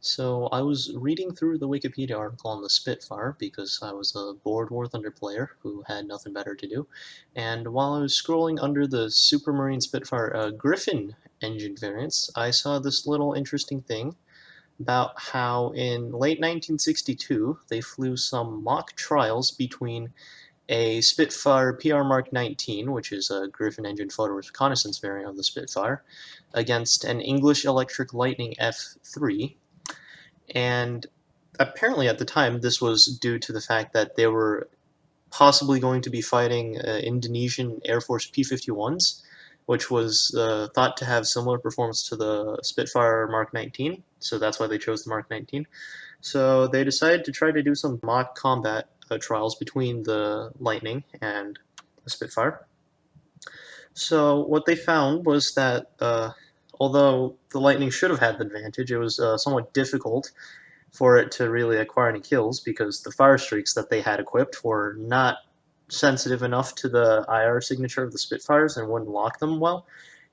So I was reading through the Wikipedia article on the Spitfire because I was a bored War Thunder player who had nothing better to do. And while I was scrolling under the Supermarine Spitfire Griffin engine variants, I saw this little interesting thing about how in late 1962 they flew some mock trials between a Spitfire PR Mark 19, which is a Griffin engine photo reconnaissance variant of the Spitfire, against an English Electric Lightning F.6. And apparently at the time, this was due to the fact that they were possibly going to be fighting Indonesian Air Force P-51s, which was thought to have similar performance to the Spitfire Mark 19, so that's why they chose the Mark 19. So they decided to try to do some mock combat trials between the Lightning and the Spitfire. So what they found was that although the Lightning should have had the advantage, it was somewhat difficult for it to really acquire any kills because the Firestreaks that they had equipped were not sensitive enough to the IR signature of the Spitfires and wouldn't lock them well,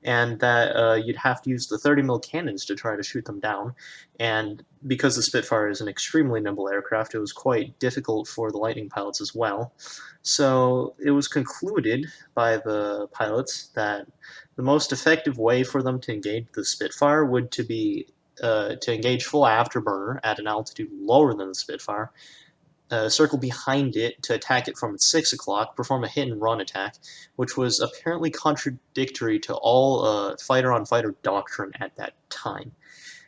and that you'd have to use the 30 mil cannons to try to shoot them down. And because the Spitfire is an extremely nimble aircraft, it was quite difficult for the Lightning pilots as well. So it was concluded by the pilots that the most effective way for them to engage the Spitfire would to engage full afterburner at an altitude lower than the Spitfire, circle behind it to attack it from 6 o'clock, perform a hit and run attack, which was apparently contradictory to all fighter-on-fighter doctrine at that time.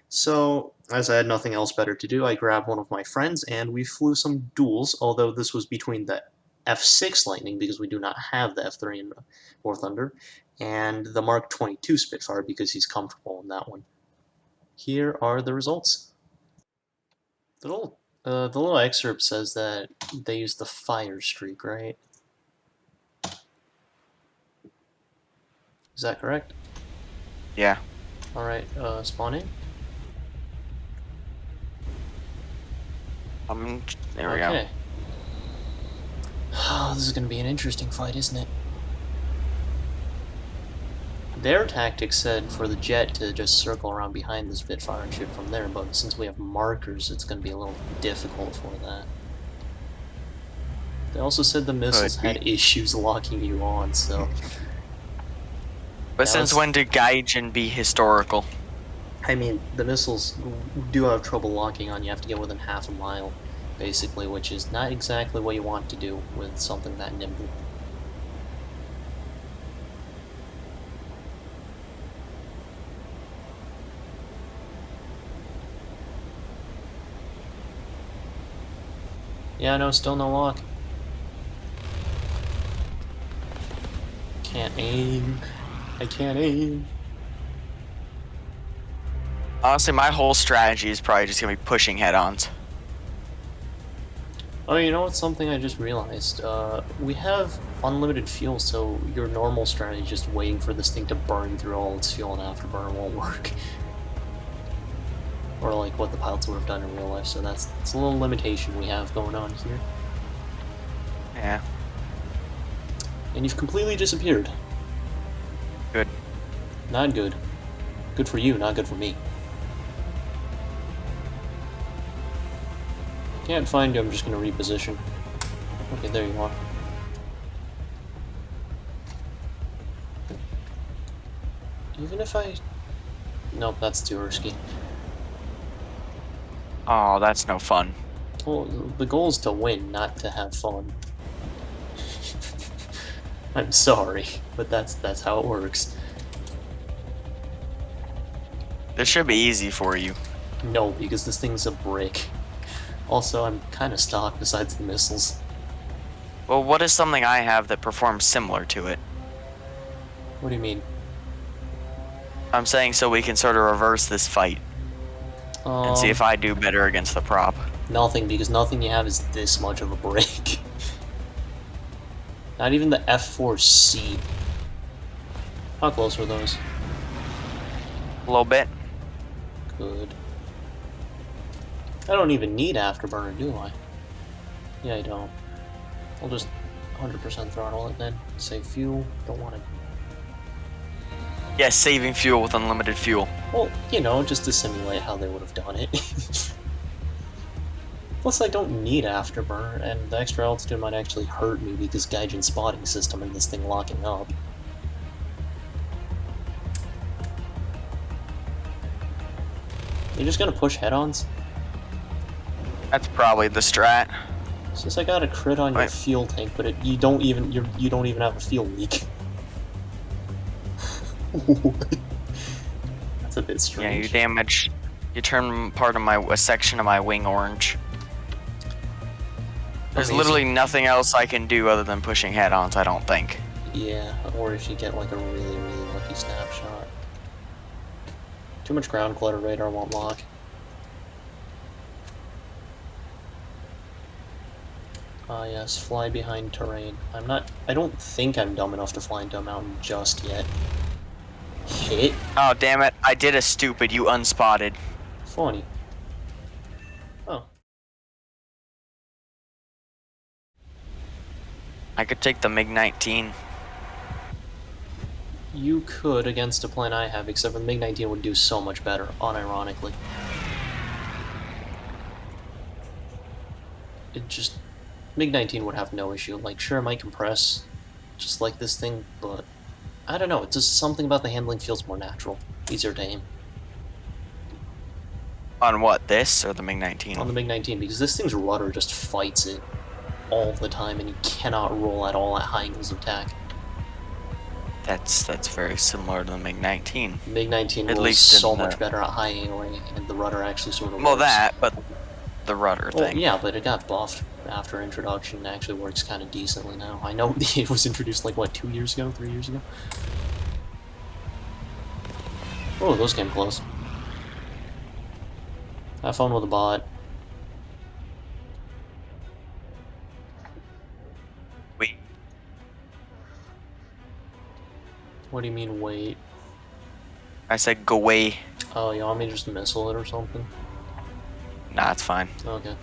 So, as I had nothing else better to do, I grabbed one of my friends and we flew some duels, although this was between the F.6 Lightning, because we do not have the F.3 in War Thunder, and the Mark 22 Spitfire, because he's comfortable in that one. Here are the results. The little excerpt says that they used the Firestreak, right? Is that correct? Yeah. Alright, spawn in. There we go. Okay. Oh, this is going to be an interesting fight, isn't it? Their tactics said for the jet to just circle around behind the Spitfire and shoot from there, but since we have markers, it's going to be a little difficult for that. They also said the missiles had issues locking you on, so... But since when did Gaijin be historical? I mean, the missiles do have trouble locking on. You have to get within half a mile, basically, which is not exactly what you want to do with something that nimble. Yeah, no, still no lock. Can't aim. I can't aim. Honestly, my whole strategy is probably just gonna be pushing head-ons. Oh, you know what's something I just realized? We have unlimited fuel, so your normal strategy, just waiting for this thing to burn through all its fuel and afterburner, won't work. Or like what the pilots would have done in real life, so that's a little limitation we have going on here. Yeah. And you've completely disappeared. Good. Not good. Good for you, not good for me. Can't find you, I'm just gonna reposition. Okay, there you are. Even if I... Nope, that's too risky. Oh, that's no fun. Well, the goal is to win, not to have fun. I'm sorry, but that's how it works. This should be easy for you. No, because this thing's a brick. Also, I'm kind of stock besides the missiles. Well, what is something I have that performs similar to it? What do you mean? I'm saying so we can sort of reverse this fight. And see if I do better against the prop. Nothing, because nothing you have is this much of a break. Not even the F.4C. How close were those? A little bit. Good. I don't even need afterburner, do I? Yeah, I don't. I'll just 100% throttle it then. Save fuel. Don't want to... Yes, saving fuel with unlimited fuel. Well, you know, just to simulate how they would have done it. Plus, I don't need afterburner, and the extra altitude might actually hurt me because Gaijin spotting system and this thing locking up. You're just gonna push head-ons? That's probably the strat. Since I got a crit on your fuel tank, but you don't even have a fuel leak. That's a bit strange. Yeah, you turn a section of my wing orange. There's literally nothing else I can do other than pushing head-ons, I don't think. Yeah, or if you get like a really, really lucky snapshot. Too much ground clutter, radar won't lock. Ah yes, fly behind terrain. I don't think I'm dumb enough to fly into a mountain just yet. Hit? Oh, damn it. I did a stupid, you unspotted. Funny. Oh. I could take the MiG-19. You could against a plane I have, except for the MiG-19 would do so much better, unironically. It just... MiG-19 would have no issue. Like, sure, it might compress, just like this thing, but... I don't know, it's just something about the handling feels more natural. Easier to aim. On what, this or the MiG-19? On the MiG-19, because this thing's rudder just fights it all the time, and you cannot roll at all at high angles of attack. That's very similar to the MiG-19. MiG-19 rolls so much better at high angling, and the rudder actually sort of well, works. that, but the rudder thing. Yeah, but it got buffed after introduction. It actually works kind of decently now. I know it was introduced like, what, 2 years ago? 3 years ago? Oh, those came close. Have fun with the bot. Wait. What do you mean, wait? I said go away. Oh, you want me to just missile it or something? Nah, it's fine. Okay.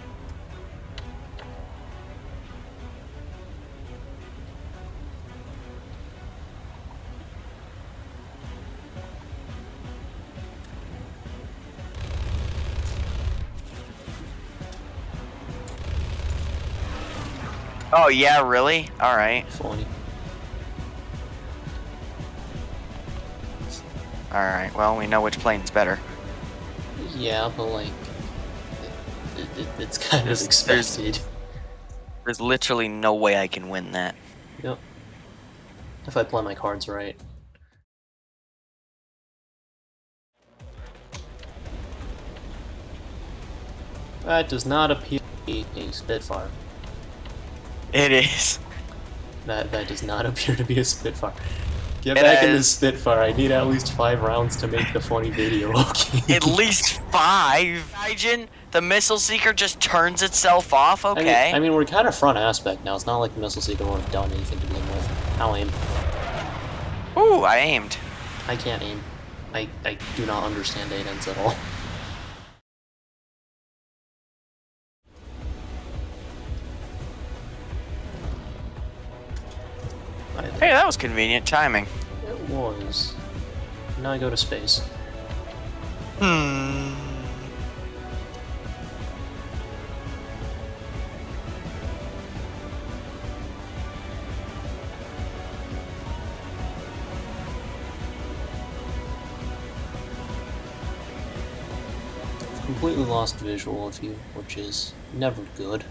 Oh, yeah, really? Alright. Funny. Alright, well, we know which plane's better. Yeah, but like... it's kind of expected. There's literally no way I can win that. Yep. If I play my cards right. That does not appear to be a Spitfire. It is. That does not appear to be a Spitfire. Get back in the Spitfire. I need at least 5 rounds to make the funny video, okay? At least 5? Gaijin, the missile seeker just turns itself off, okay? I mean, we're kind of front aspect now. It's not like the missile seeker would have done anything to begin with. I'll aim. Ooh, I aimed. I can't aim. I do not understand ADENs at all. Hey, that was convenient timing. It was. Now I go to space. Completely lost visual of you, which is never good.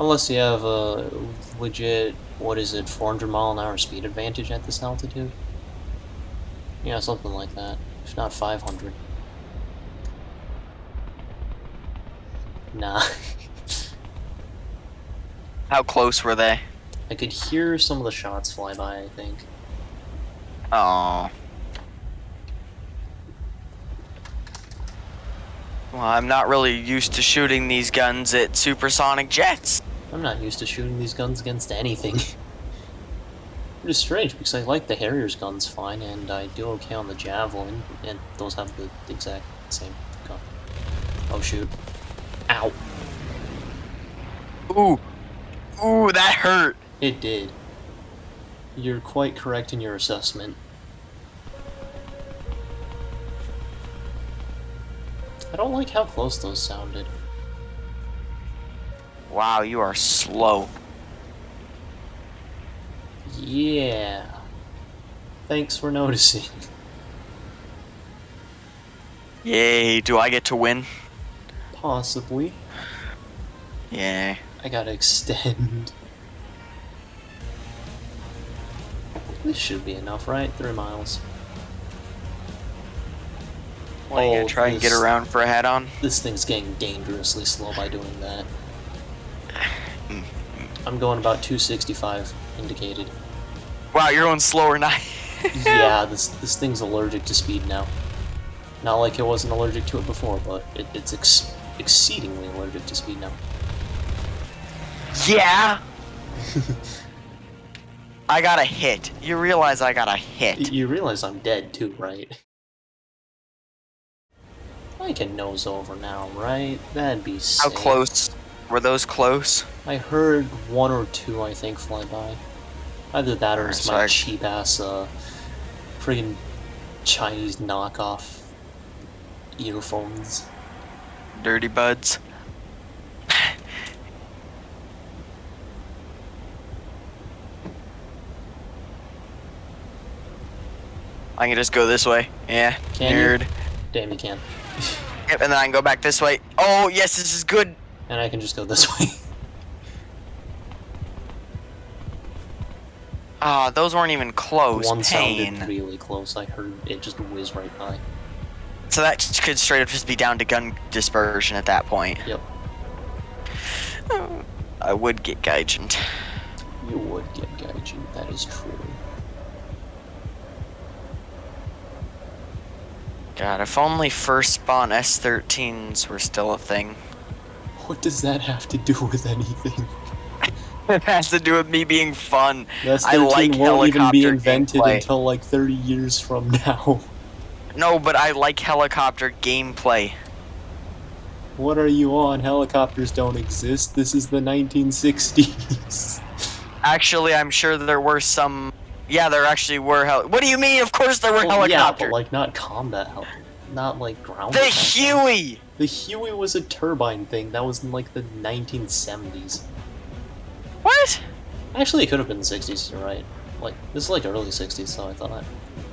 Unless you have a legit, what is it, 400 mile an hour speed advantage at this altitude? Yeah, something like that. If not 500. Nah. How close were they? I could hear some of the shots fly by, I think. Oh. Well, I'm not really used to shooting these guns at supersonic jets. I'm not used to shooting these guns against anything. It is strange, because I like the Harrier's guns fine, and I do okay on the Javelin, and those have the exact same gun. Oh shoot. Ow. Ooh. Ooh, that hurt. It did. You're quite correct in your assessment. I don't like how close those sounded. Wow, you are slow. Yeah. Thanks for noticing. Yay, do I get to win? Possibly. Yeah. I gotta extend. This should be enough, right? 3 miles. What, are you gonna try and get around for a head-on? This thing's getting dangerously slow by doing that. I'm going about 265 indicated. Wow, you're going slower now. Yeah, this thing's allergic to speed now. Not like it wasn't allergic to it before, but it's exceedingly allergic to speed now. Yeah! I got a hit. You realize I got a hit. You realize I'm dead too, right? I can nose over now, right? That'd be sick. How close? Were those close? I heard 1 or 2, I think, fly by. Either that or it's my cheap-ass, friggin' Chinese knockoff earphones. Dirty buds. I can just go this way. Yeah, can nerd. You? Damn, you can. Yep, and then I can go back this way. Oh, yes, this is good. And I can just go this way. Ah, those weren't even close. One Pain. sounded really close. I heard it just whiz right by. So that could straight up just be down to gun dispersion at that point. Yep. I would get gaijined. You would get gaijined, that is true. God, if only first spawn S-13s were still a thing. What does that have to do with anything? It has to do with me being fun. I like won't even be invented until like 30 years from now. No, but I like helicopter gameplay. What are you on? Helicopters don't exist. This is the 1960s. Actually, I'm sure there were some... Yeah, there actually were What do you mean? Of course there were helicopters. Yeah, but like not combat not like ground. The Huey! The Huey was a turbine thing. That was in like the 1970s. What? Actually, it could have been the 60s, you're right. Like, this is like early 60s, so I thought.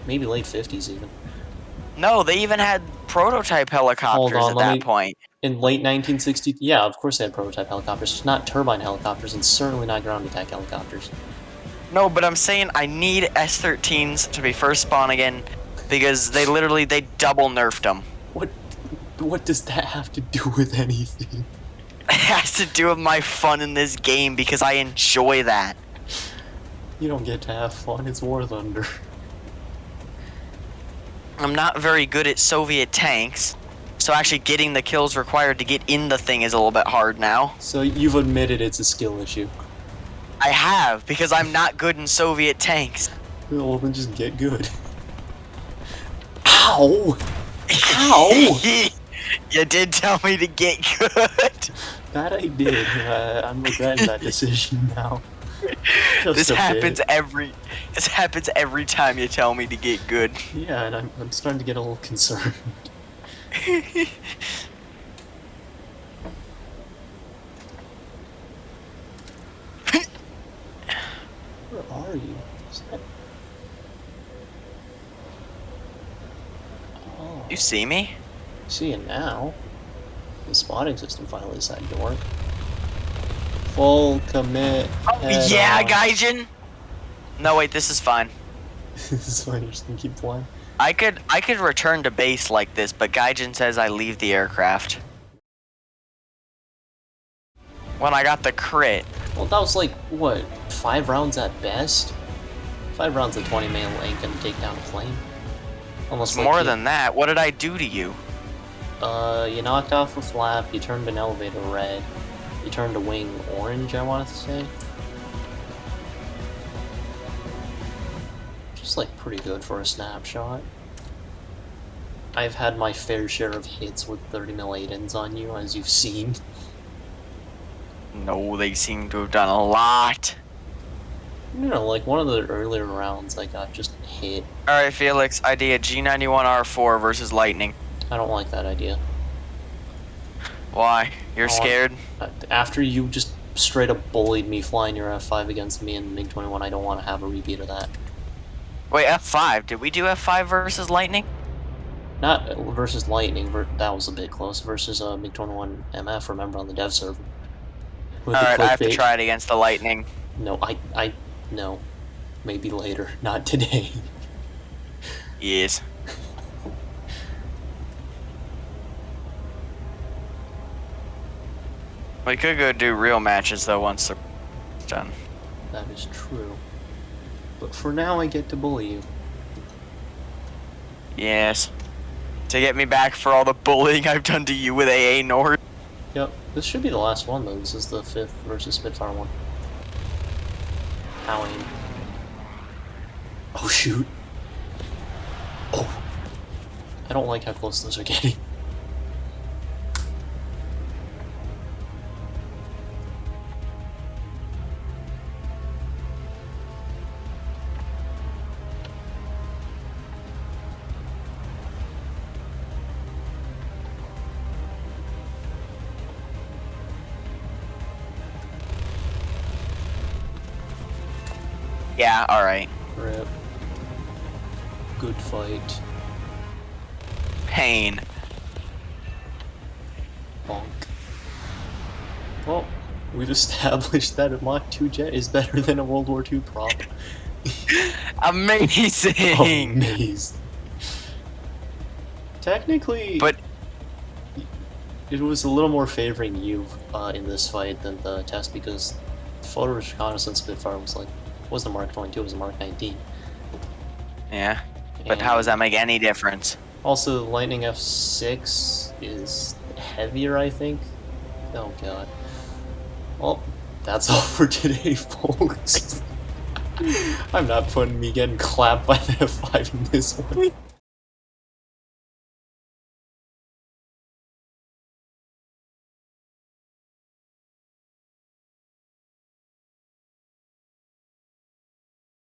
Maybe late 50s even. No, they even had prototype helicopters at that point. In late 1960s, yeah, of course they had prototype helicopters. Just not turbine helicopters, and certainly not ground attack helicopters. No, but I'm saying I need S-13s to be first spawn again, because they double nerfed them. What does that have to do with anything? It has to do with my fun in this game, because I enjoy that. You don't get to have fun, it's War Thunder. I'm not very good at Soviet tanks, so actually getting the kills required to get in the thing is a little bit hard now. So you've admitted it's a skill issue. I have, because I'm not good in Soviet tanks. Well, then just get good. Ow! Ow! You did tell me to get good. That I did. I'm regretting that decision now. This happens every time you tell me to get good. Yeah, and I'm starting to get a little concerned. Where are you? Oh. You see me? See it now. The spotting system finally decided to work. Full commit. Oh, yeah, Gaijin. No, wait, this is fine. This is fine. You're just gonna keep flying. I could return to base like this, but Gaijin says I leave the aircraft. When I got the crit. Well, that was like what, 5 rounds at best. 5 rounds at 20 mil ain't gonna take down a plane. Almost like more than that. What did I do to you? You knocked off a flap. You turned an elevator red. You turned a wing orange, I want to say. Just like pretty good for a snapshot. I've had my fair share of hits with 30 mil ADENs on you, as you've seen. No, they seem to have done a lot. No, like one of the earlier rounds I got just hit. Alright, Felix, idea G91R4 versus Lightning. I don't like that idea. Why? You're scared? After you just straight up bullied me flying your F5 against me in MiG-21, I don't want to have a repeat of that. Wait, F5? Did we do F5 versus Lightning? Not versus Lightning, that was a bit close. Versus MiG-21 MF, remember, on the dev server. Alright, I have to try it against the Lightning. No, no. Maybe later, not today. Yes. We could go do real matches though once they're done. That is true. But for now, I get to bully you. Yes. To get me back for all the bullying I've done to you with AA North. Yep. This should be the last one though. This is the 5th versus Spitfire one. How aim? Oh shoot. Oh. I don't like how close those are getting. Yeah, alright. Rip. Good fight. Pain. Bonk. Well, we've established that a Mach 2 jet is better than a World War II prop. Amazing! Amazing. Technically, but it was a little more favoring you in this fight than the test, because photo reconnaissance Spitfire wasn't a Mark 22, it was a Mark 19. Yeah, but how does that make any difference? Also, the Lightning F.6 is heavier, I think. Oh god. Well, that's all for today, folks. I'm not putting me getting clapped by the F5 in this one.